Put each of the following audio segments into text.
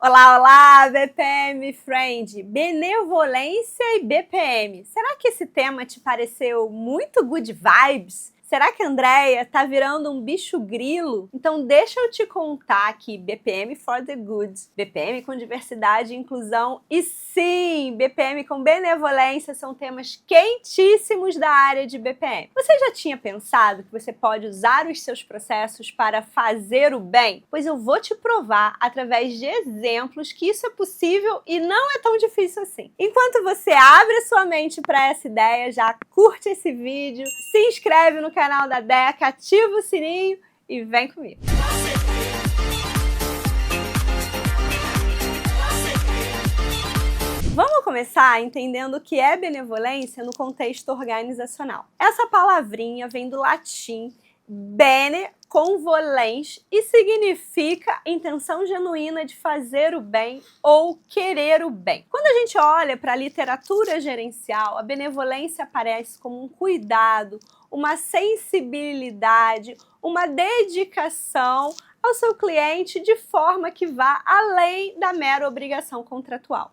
Olá, olá, BPM Friend! Benevolência e BPM. Será que esse tema te pareceu muito good vibes? Será que a Andrea tá virando um bicho grilo? Então deixa eu te contar que BPM for the good, BPM com diversidade e inclusão e sim, BPM com benevolência são temas quentíssimos da área de BPM. Você já tinha pensado que você pode usar os seus processos para fazer o bem? Pois eu vou te provar através de exemplos que isso é possível e não é tão difícil assim. Enquanto você abre a sua mente para essa ideia, já curte esse vídeo, se inscreve no canal da Deca, ativa o sininho e vem comigo. Vamos começar entendendo o que é benevolência no contexto organizacional. Essa palavrinha vem do latim bene com volens e significa intenção genuína de fazer o bem ou querer o bem. Quando a gente olha para a literatura gerencial, a benevolência aparece como um cuidado, uma sensibilidade, uma dedicação ao seu cliente de forma que vá além da mera obrigação contratual.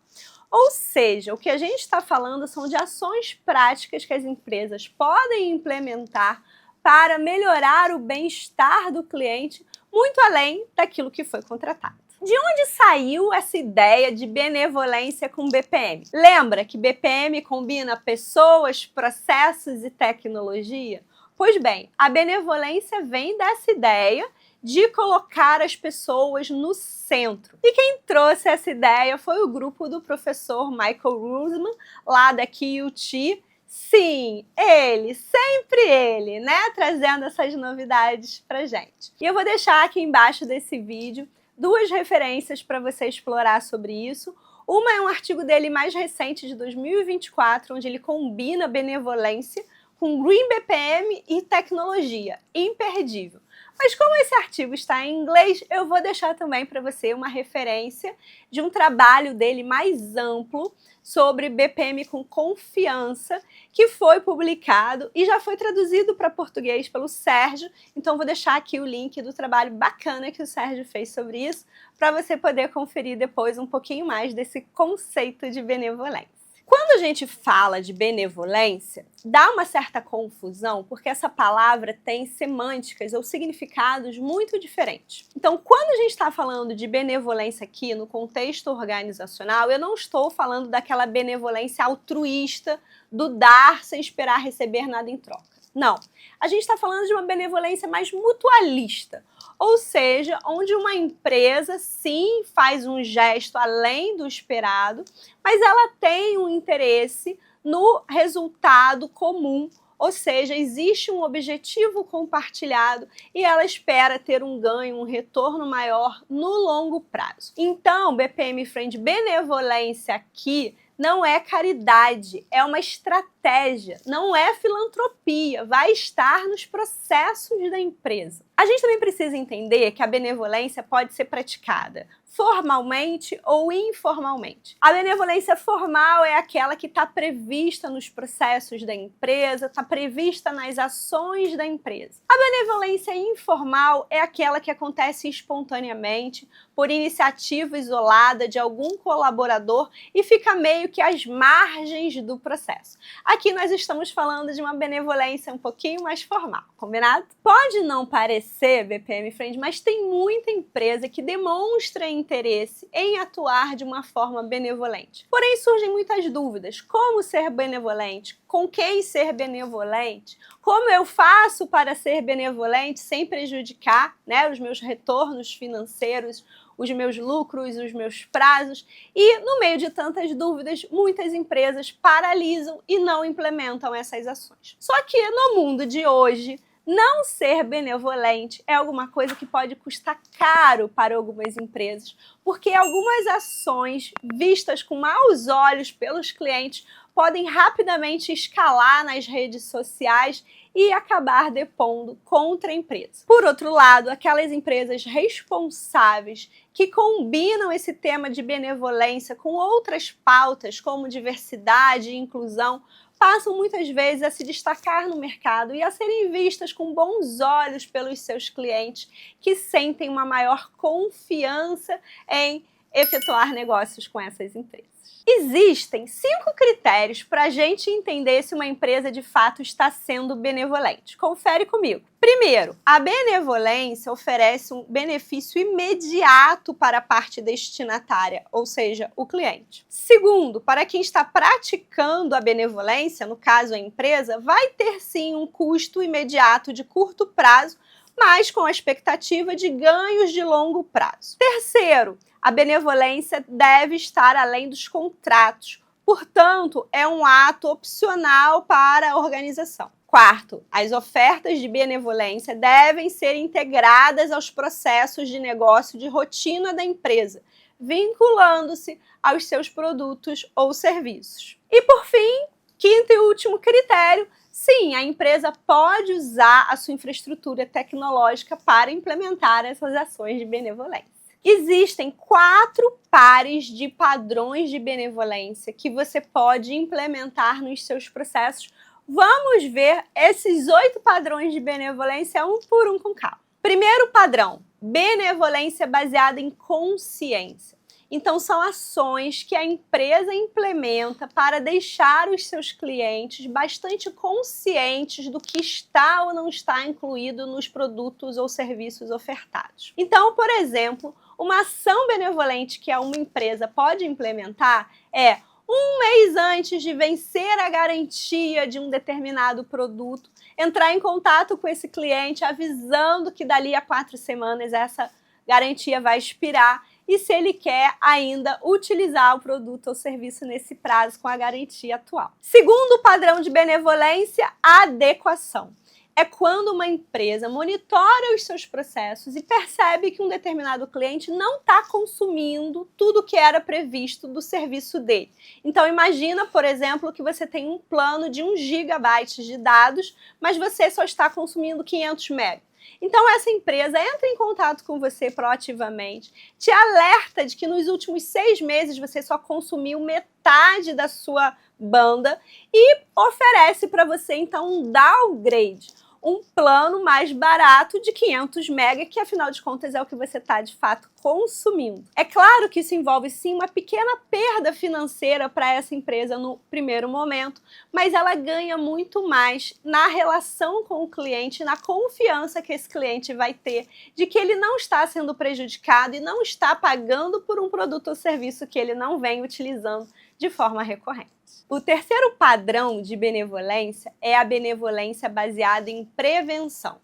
Ou seja, o que a gente está falando são de ações práticas que as empresas podem implementar para melhorar o bem-estar do cliente, muito além daquilo que foi contratado. De onde saiu essa ideia de benevolência com BPM? Lembra que BPM combina pessoas, processos e tecnologia? Pois bem, a benevolência vem dessa ideia de colocar as pessoas no centro. E quem trouxe essa ideia foi o grupo do professor Michael Russman, lá da QUT. Sim, ele, sempre ele, né? Trazendo essas novidades pra gente. E eu vou deixar aqui embaixo desse vídeo duas referências para você explorar sobre isso. Uma é um artigo dele mais recente, de 2024, onde ele combina benevolência com Green BPM e tecnologia. Imperdível. Mas como esse artigo está em inglês, eu vou deixar também para você uma referência de um trabalho dele mais amplo sobre BPM com confiança, que foi publicado e já foi traduzido para português pelo Sérgio. Então vou deixar aqui o link do trabalho bacana que o Sérgio fez sobre isso, para você poder conferir depois um pouquinho mais desse conceito de benevolência. Quando a gente fala de benevolência, dá uma certa confusão, porque essa palavra tem semânticas ou significados muito diferentes. Então, quando a gente está falando de benevolência aqui no contexto organizacional, eu não estou falando daquela benevolência altruísta, do dar sem esperar receber nada em troca. Não, a gente está falando de uma benevolência mais mutualista, ou seja, onde uma empresa sim faz um gesto além do esperado, mas ela tem um interesse no resultado comum, ou seja, existe um objetivo compartilhado e ela espera ter um ganho, um retorno maior no longo prazo. Então, BPM Friend, benevolência aqui não é caridade, é uma estratégia, não é filantropia, vai estar nos processos da empresa. A gente também precisa entender que a benevolência pode ser praticada formalmente ou informalmente. A benevolência formal é aquela que está prevista nos processos da empresa, está prevista nas ações da empresa. A benevolência informal é aquela que acontece espontaneamente, por iniciativa isolada de algum colaborador e fica meio que às margens do processo. Aqui nós estamos falando de uma benevolência um pouquinho mais formal, combinado? Pode não parecer, BPM Friend, mas tem muita empresa que demonstra interesse em atuar de uma forma benevolente. Porém, surgem muitas dúvidas. Como ser benevolente? Com quem ser benevolente? Como eu faço para ser benevolente sem prejudicar, né, os meus retornos financeiros, os meus lucros, os meus prazos? E, no meio de tantas dúvidas, muitas empresas paralisam e não implementam essas ações. Só que no mundo de hoje, não ser benevolente é alguma coisa que pode custar caro para algumas empresas, porque algumas ações vistas com maus olhos pelos clientes podem rapidamente escalar nas redes sociais e acabar depondo contra a empresa. Por outro lado, aquelas empresas responsáveis que combinam esse tema de benevolência com outras pautas, como diversidade e inclusão, passam muitas vezes a se destacar no mercado e a serem vistas com bons olhos pelos seus clientes, que sentem uma maior confiança em efetuar negócios com essas empresas. Existem 5 critérios para a gente entender se uma empresa de fato está sendo benevolente. Confere comigo. Primeiro, a benevolência oferece um benefício imediato para a parte destinatária, ou seja, o cliente. Segundo, para quem está praticando a benevolência, no caso a empresa, vai ter sim um custo imediato de curto prazo, mas com a expectativa de ganhos de longo prazo. Terceiro, a benevolência deve estar além dos contratos, portanto, é um ato opcional para a organização. Quarto, as ofertas de benevolência devem ser integradas aos processos de negócio de rotina da empresa, vinculando-se aos seus produtos ou serviços. E por fim, quinto e último critério, sim, a empresa pode usar a sua infraestrutura tecnológica para implementar essas ações de benevolência. Existem 4 pares de padrões de benevolência que você pode implementar nos seus processos. Vamos ver esses 8 padrões de benevolência um por um com calma. Primeiro padrão, benevolência baseada em consciência. Então, são ações que a empresa implementa para deixar os seus clientes bastante conscientes do que está ou não está incluído nos produtos ou serviços ofertados. Então, por exemplo, uma ação benevolente que uma empresa pode implementar é: um mês antes de vencer a garantia de um determinado produto, entrar em contato com esse cliente avisando que dali a 4 semanas essa garantia vai expirar e se ele quer ainda utilizar o produto ou serviço nesse prazo com a garantia atual. Segundo padrão de benevolência, adequação. É quando uma empresa monitora os seus processos e percebe que um determinado cliente não está consumindo tudo que era previsto do serviço dele. Então imagina, por exemplo, que você tem um plano de 1 GB de dados, mas você só está consumindo 500 MB. Então essa empresa entra em contato com você proativamente, te alerta de que nos últimos 6 meses você só consumiu metade da sua banda e oferece para você então um downgrade, um plano mais barato de 500 MB, que afinal de contas é o que você está de fato consumindo. É claro que isso envolve sim uma pequena perda financeira para essa empresa no primeiro momento, mas ela ganha muito mais na relação com o cliente, na confiança que esse cliente vai ter de que ele não está sendo prejudicado e não está pagando por um produto ou serviço que ele não vem utilizando de forma recorrente. O terceiro padrão de benevolência é a benevolência baseada em prevenção.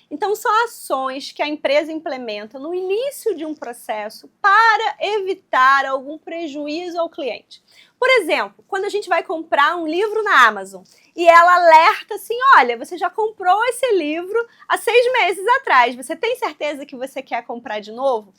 Então, são ações que a empresa implementa no início de um processo para evitar algum prejuízo ao cliente. Por exemplo, quando a gente vai comprar um livro na Amazon e ela alerta assim: olha, você já comprou esse livro há 6 meses atrás, você tem certeza que você quer comprar de novo?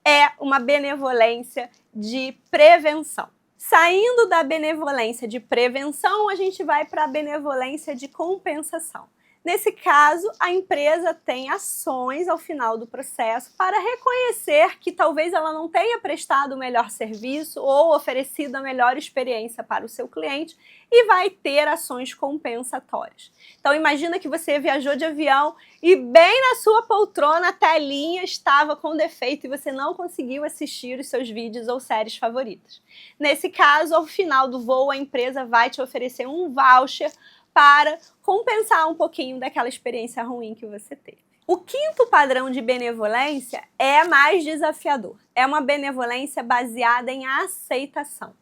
É uma benevolência de prevenção. Saindo da benevolência de prevenção, a gente vai para a benevolência de compensação. Nesse caso, a empresa tem ações ao final do processo para reconhecer que talvez ela não tenha prestado o melhor serviço ou oferecido a melhor experiência para o seu cliente e vai ter ações compensatórias. Então imagina que você viajou de avião e bem na sua poltrona a telinha estava com defeito e você não conseguiu assistir os seus vídeos ou séries favoritas. Nesse caso, ao final do voo, a empresa vai te oferecer um voucher para compensar um pouquinho daquela experiência ruim que você teve. O quinto padrão de benevolência é mais desafiador. É uma benevolência baseada em aceitação.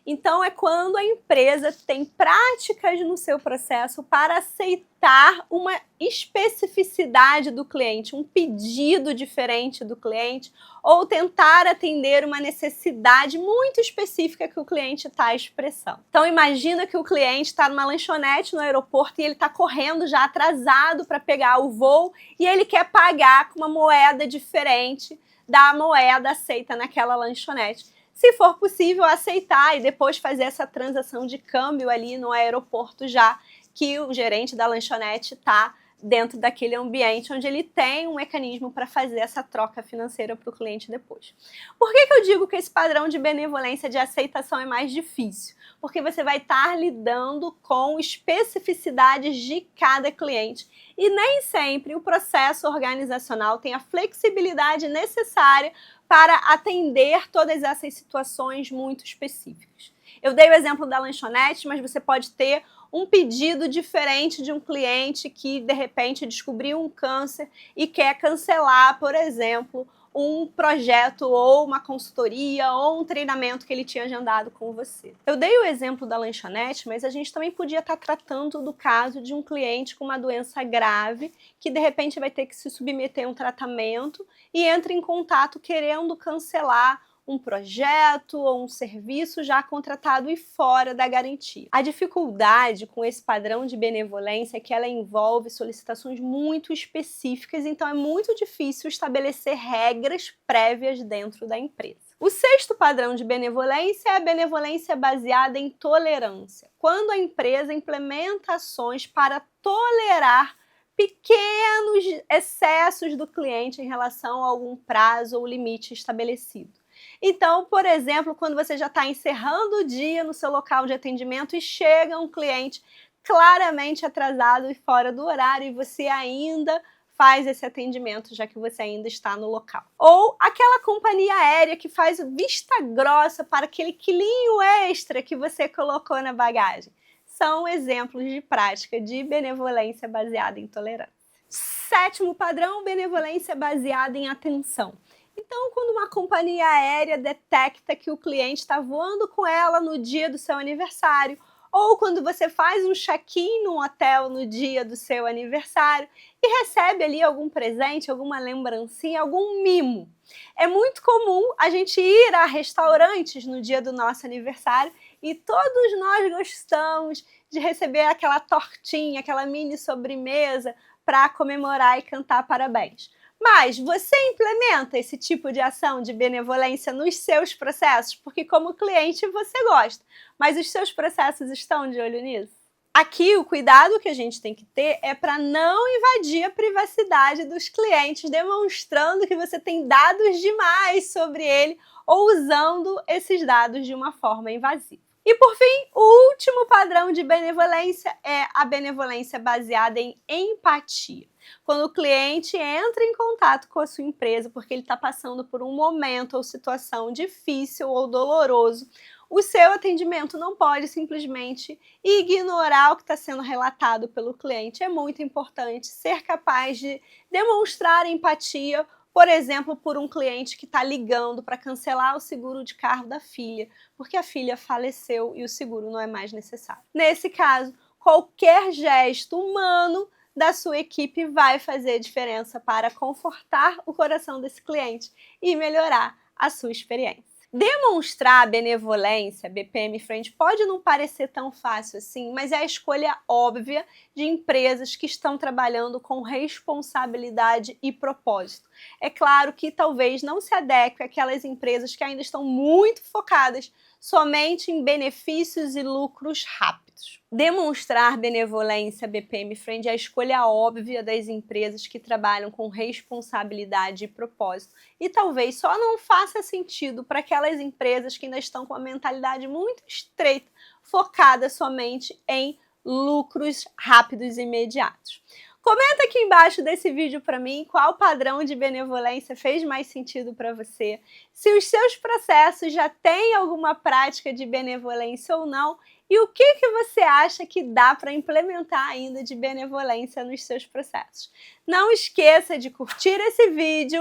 Então, é quando a empresa tem práticas no seu processo para aceitar uma especificidade do cliente, um pedido diferente do cliente, ou tentar atender uma necessidade muito específica que o cliente está expressando. Então, imagina que o cliente está numa lanchonete no aeroporto e ele está correndo já atrasado para pegar o voo e ele quer pagar com uma moeda diferente da moeda aceita naquela lanchonete. Se for possível, aceitar e depois fazer essa transação de câmbio ali no aeroporto, já que o gerente da lanchonete está dentro daquele ambiente onde ele tem um mecanismo para fazer essa troca financeira para o cliente depois. Por que eu digo que esse padrão de benevolência de aceitação é mais difícil? Porque você vai estar lidando com especificidades de cada cliente e nem sempre o processo organizacional tem a flexibilidade necessária para atender todas essas situações muito específicas. Eu dei o exemplo da lanchonete, mas você pode ter um pedido diferente de um cliente que, de repente, descobriu um câncer e quer cancelar, por exemplo, um projeto ou uma consultoria ou um treinamento que ele tinha agendado com você. Eu dei o exemplo da lanchonete, mas a gente também podia estar tratando do caso de um cliente com uma doença grave que de repente vai ter que se submeter a um tratamento e entra em contato querendo cancelar um projeto ou um serviço já contratado e fora da garantia. A dificuldade com esse padrão de benevolência é que ela envolve solicitações muito específicas, então é muito difícil estabelecer regras prévias dentro da empresa. O sexto padrão de benevolência é a benevolência baseada em tolerância, quando a empresa implementa ações para tolerar pequenos excessos do cliente em relação a algum prazo ou limite estabelecido. Então, por exemplo, quando você já está encerrando o dia no seu local de atendimento e chega um cliente claramente atrasado e fora do horário e você ainda faz esse atendimento, já que você ainda está no local. Ou aquela companhia aérea que faz vista grossa para aquele quilinho extra que você colocou na bagagem. São exemplos de prática de benevolência baseada em tolerância. Sétimo padrão, benevolência baseada em atenção. Então, quando uma companhia aérea detecta que o cliente está voando com ela no dia do seu aniversário, ou quando você faz um check-in no hotel no dia do seu aniversário e recebe ali algum presente, alguma lembrancinha, algum mimo. É muito comum a gente ir a restaurantes no dia do nosso aniversário e todos nós gostamos de receber aquela tortinha, aquela mini sobremesa para comemorar e cantar parabéns. Mas você implementa esse tipo de ação de benevolência nos seus processos? Porque como cliente você gosta, mas os seus processos estão de olho nisso? Aqui o cuidado que a gente tem que ter é para não invadir a privacidade dos clientes, demonstrando que você tem dados demais sobre ele ou usando esses dados de uma forma invasiva. E por fim, o último padrão de benevolência é a benevolência baseada em empatia. Quando o cliente entra em contato com a sua empresa porque ele está passando por um momento ou situação difícil ou doloroso, o seu atendimento não pode simplesmente ignorar o que está sendo relatado pelo cliente. É muito importante ser capaz de demonstrar empatia, por exemplo, por um cliente que está ligando para cancelar o seguro de carro da filha, porque a filha faleceu e o seguro não é mais necessário. Nesse caso, qualquer gesto humano da sua equipe vai fazer diferença para confortar o coração desse cliente e melhorar a sua experiência. Demonstrar benevolência, BPM Friend, pode não parecer tão fácil assim, mas é a escolha óbvia de empresas que estão trabalhando com responsabilidade e propósito. É claro que talvez não se adeque àquelas empresas que ainda estão muito focadas somente em benefícios e lucros rápidos. Demonstrar benevolência BPM Friend é a escolha óbvia das empresas que trabalham com responsabilidade e propósito e talvez só não faça sentido para aquelas empresas que ainda estão com a mentalidade muito estreita, focada somente em lucros rápidos e imediatos. Comenta aqui embaixo desse vídeo para mim qual padrão de benevolência fez mais sentido para você, se os seus processos já têm alguma prática de benevolência ou não e o que você acha que dá para implementar ainda de benevolência nos seus processos. Não esqueça de curtir esse vídeo,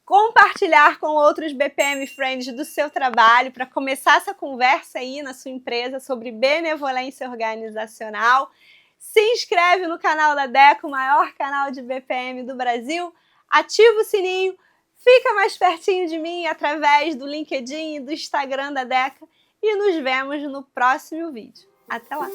compartilhar com outros BPM Friends do seu trabalho para começar essa conversa aí na sua empresa sobre benevolência organizacional. Se inscreve no canal da Deca, o maior canal de BPM do Brasil. Ativa o sininho, fica mais pertinho de mim através do LinkedIn e do Instagram da Deca. E nos vemos no próximo vídeo. Até lá!